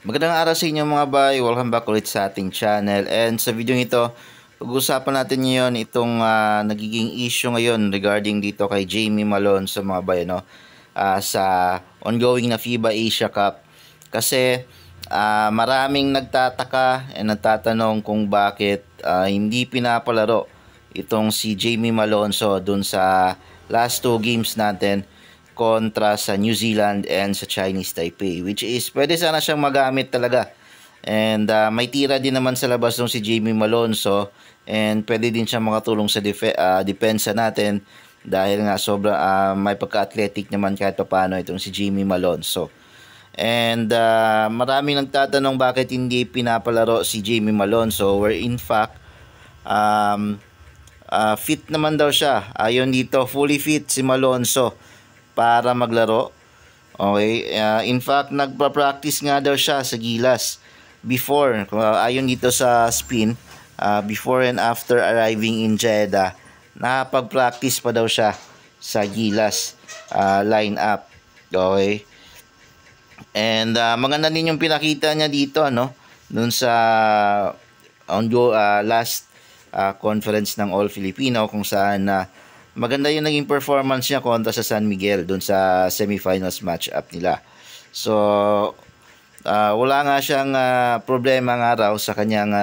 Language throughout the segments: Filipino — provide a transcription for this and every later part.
Magandang araw sa inyo mga bay, welcome back ulit sa ating channel. And sa video ito, pag-uusapan natin ngayon itong nagiging issue ngayon regarding dito kay Jamie Malone sa mga bay, no? Sa ongoing na FIBA Asia Cup. Kasi maraming nagtataka and nagtatanong kung bakit hindi pinapalaro itong si Jamie Malonzo dun sa last two games natin kontra sa New Zealand and sa Chinese Taipei, which is pwede sana siyang magamit talaga. And may tira din naman sa labas nung si Jamie Malonzo, and pwede din siyang makatulong sa depensa natin dahil nga sobra may pagka-athletic naman kahit paano itong si Jamie Malonzo. And maraming nagtatanong bakit hindi pinapalaro si Jamie Malonzo, where in fact fit naman daw siya. Ayon dito, fully fit si Malonzo para maglaro. Okay, in fact nagpa-practice nga daw siya sa Gilas before, ayon dito sa spin, before and after arriving in Jeddah, nakapag-practice pa daw siya sa Gilas lineup. Okay, and maganda din yung pinakita niya dito, ano, dun sa last conference ng All Filipino, kung saan maganda yung naging performance niya kontra sa San Miguel dun sa semifinals matchup nila. So wala nga siyang problema nga raw sa kanyang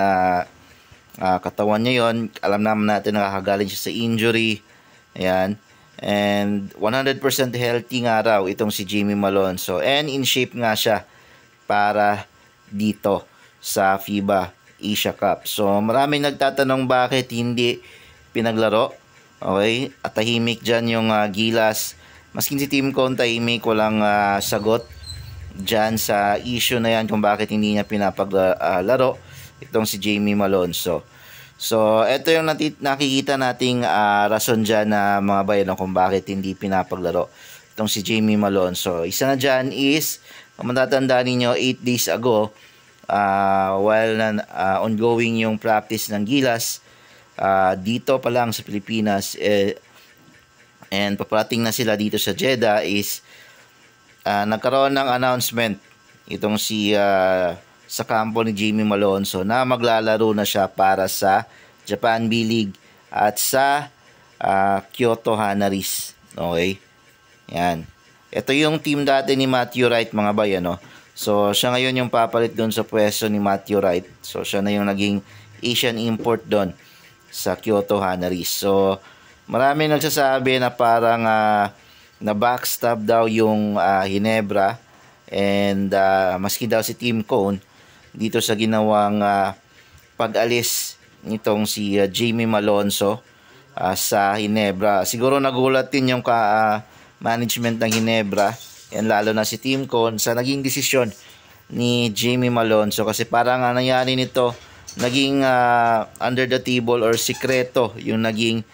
katawan niya yon. Alam naman natin nakakagaling siya sa injury. Ayan. And 100% healthy nga raw itong si Jamie Malonzo. And in shape nga siya para dito sa FIBA Asia Cup. So maraming nagtatanong bakit hindi pinaglaro. Okay, at tahimik dyan yung Gilas. Maskin si Team Cone tahimik, walang sagot dyan sa issue na yan kung bakit hindi niya pinapaglaro itong si Jamie Malonzo. So ito yung nakikita nating rason dyan na mga bayan kung bakit hindi pinapaglaro itong si Jamie Malonzo. Isa na dyan is, kung matatandaan ninyo, 8 days ago, while ongoing yung practice ng Gilas, dito pa lang sa Pilipinas, and paparating na sila dito sa Jeddah, is nagkaroon ng announcement itong si sa kampo ni Jamie Malonzo na maglalaro na siya para sa Japan B-League at sa Kyoto Hanaris. Okay, yan, ito yung team dati ni Matthew Wright, mga bay, ano? So siya ngayon yung papalit doon sa pwesto ni Matthew Wright. So siya na yung naging Asian import doon sa Kyoto Hanaris. So marami nagsasabi na parang na backstab daw yung Ginebra, and maski daw si Team Cone dito sa ginawang pag-alis nitong si Jamie Malonzo sa Ginebra. Siguro nagulat din yung management ng Ginebra, and lalo na si Team Cone, sa naging desisyon ni Jamie Malonzo, kasi parang nangyari nito, naging under the table or sikreto yung naging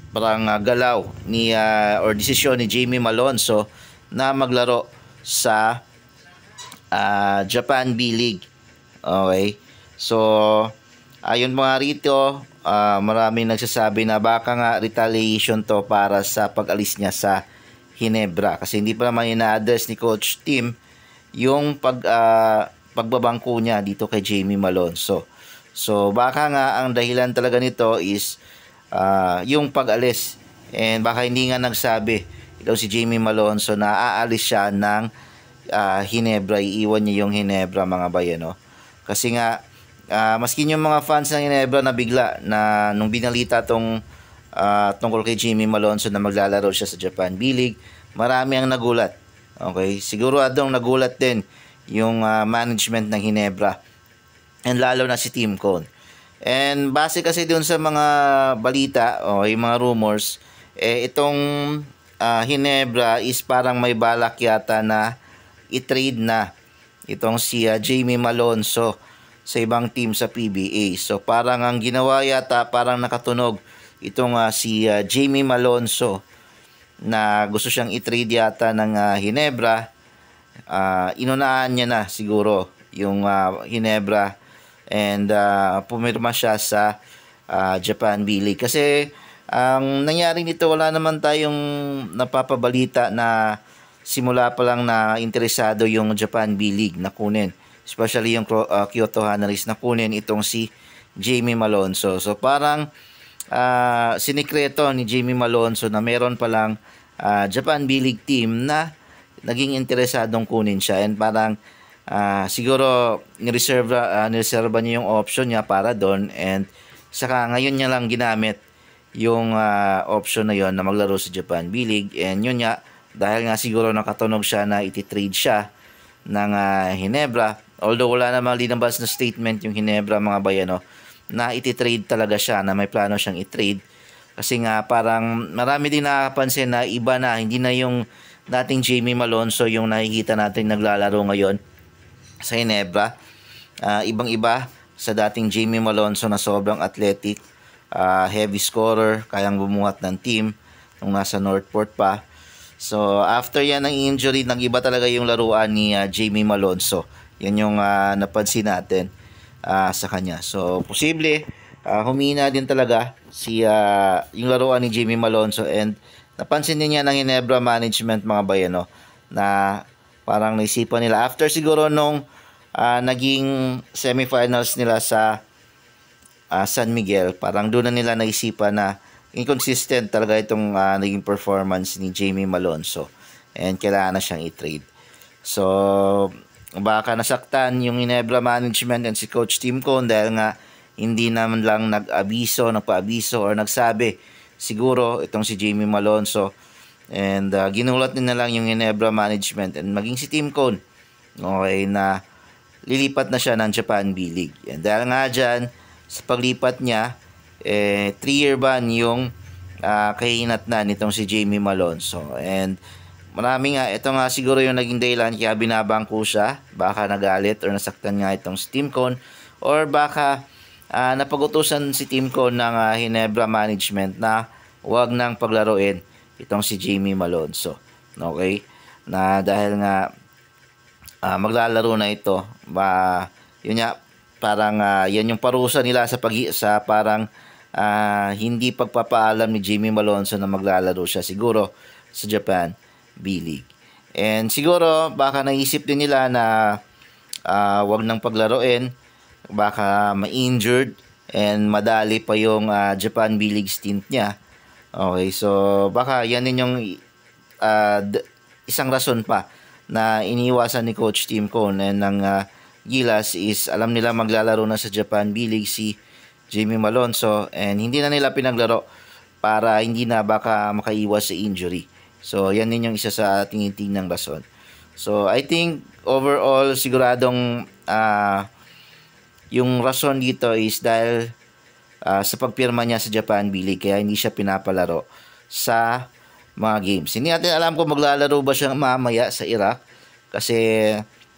parang galaw ni or desisyon ni Jamie Malonzo na maglaro sa Japan B-League. Okay, so ayon mga rito, maraming nagsasabi na baka nga retaliation to para sa pag-alis niya sa Ginebra, kasi hindi pa naman ina-address ni Coach Tim yung pagbabangko niya dito kay Jamie Malonzo. So baka nga ang dahilan talaga nito is yung pag-alis, and baka hindi nga nagsabi ito si Jamie Malonzo na aalis siya ng Ginebra, iiwan niya yung Ginebra, mga bayano. Kasi nga maskin yung mga fans ng Ginebra na bigla na nung binalita tong tungkol kay Jamie Malonzo na maglalaro siya sa Japan B-League, marami ang nagulat. Okay, siguro adong nagulat din yung management ng Ginebra, and lalo na si Team Cone. And base kasi dun sa mga balita o yung mga rumors, itong Ginebra is parang may balak yata na i-trade na itong si Jamie Malonzo sa ibang team sa PBA. So parang ang ginawa yata, parang nakatunog itong si Jamie Malonzo na gusto siyang i-trade yata ng Ginebra. Inunahan niya na siguro yung Ginebra, and pumirma siya sa Japan B-League. Kasi ang nangyari nito, wala naman tayong napapabalita na simula pa lang na interesado yung Japan B-League na kunin, especially yung Kyoto Hanarist na kunin itong si Jamie Malonzo. So parang sinikreto ni Jamie Malonzo na meron palang Japan B-League team na naging interesadong kunin siya, and parang siguro nireserva niya yung option niya para doon, and saka ngayon niya lang ginamit yung option na yon na maglaro sa Japan B-League. And yun nga, dahil nga siguro nakatunog siya na iti-trade siya ng Ginebra, although wala namang linabas na statement yung Ginebra, mga bayano, na iti-trade talaga siya, na may plano siyang i-trade. Kasi nga parang marami din nakapansin na iba na, hindi na yung dating Jamie Malonzo yung nakikita natin naglalaro ngayon sa Ginebra. Ibang-iba sa dating Jamie Malonzo na sobrang athletic, heavy scorer, kayang bumuhat ng team nung nasa Northport pa. So after yan ng injury, nag-iba talaga yung laruan ni Jamie Malonzo. Yan yung napansin natin sa kanya. So posible humina din talaga yung laruan ni Jamie Malonzo, and napansin din niya ng Ginebra management, mga bayano, na parang naisipan nila after siguro nung naging semifinals nila sa San Miguel, parang doon na nila naisipan na inconsistent talaga itong naging performance ni Jamie Malonzo, and kailangan na siyang i-trade. So baka nasaktan yung Ginebra management and si Coach Tim Cone dahil nga hindi naman lang nagpaabiso or nagsabi siguro itong si Jamie Malonzo, and ginulat din na lang yung Ginebra management and maging si Tim Cone, okay, na lilipat na siya ng Japan B-League. And dahil nga dyan, sa paglipat niya, 3-year ban yung kahinatnan nitong si Jamie Malonzo. And marami nga, ito nga siguro yung naging dahilan kaya binabangko siya. Baka nagalit or nasaktan nga itong si Tim Cone, or baka napag-utusan si Tim Cone ng Ginebra management na huwag nang paglaruin itong si Jamie Malonzo. Okay? Na dahil nga maglalaro na ito, yun nga, parang yan yung parusa nila sa parang hindi pagpapaalam ni Jamie Malonzo na maglalaro siya siguro sa Japan B-League. And siguro baka naisip din nila na wag nang paglaruin, baka ma-injured and madali pa yung Japan B-League stint niya. Okay, so baka yan din yung isang rason pa na iniwasan ni Coach Tim Cone ng Gilas, is alam nila maglalaro na sa Japan B-League si Jamie Malonzo, and hindi na nila pinaglaro para hindi na baka makaiwas sa injury. So yan din yung isa sa tingin-tingin ng rason. So I think overall siguradong yung rason dito is dahil sa pagpirma niya sa Japan B-League, kaya hindi siya pinapalaro sa mga games. Hindi natin alam kung maglalaro ba siya mamaya sa Iraq, kasi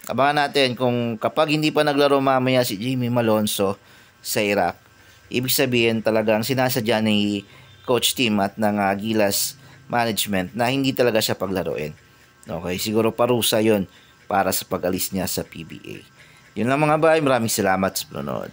abangan natin kung kapag hindi pa naglaro mamaya si Jamie Malonzo sa Iraq, ibig sabihin talagang sinasadya ni Coach Tim at ng Gilas management na hindi talaga siya paglaruin. Okay, siguro parusa yon para sa pag-alis niya sa PBA. Yun lang mga bay, maraming salamat sa panonood.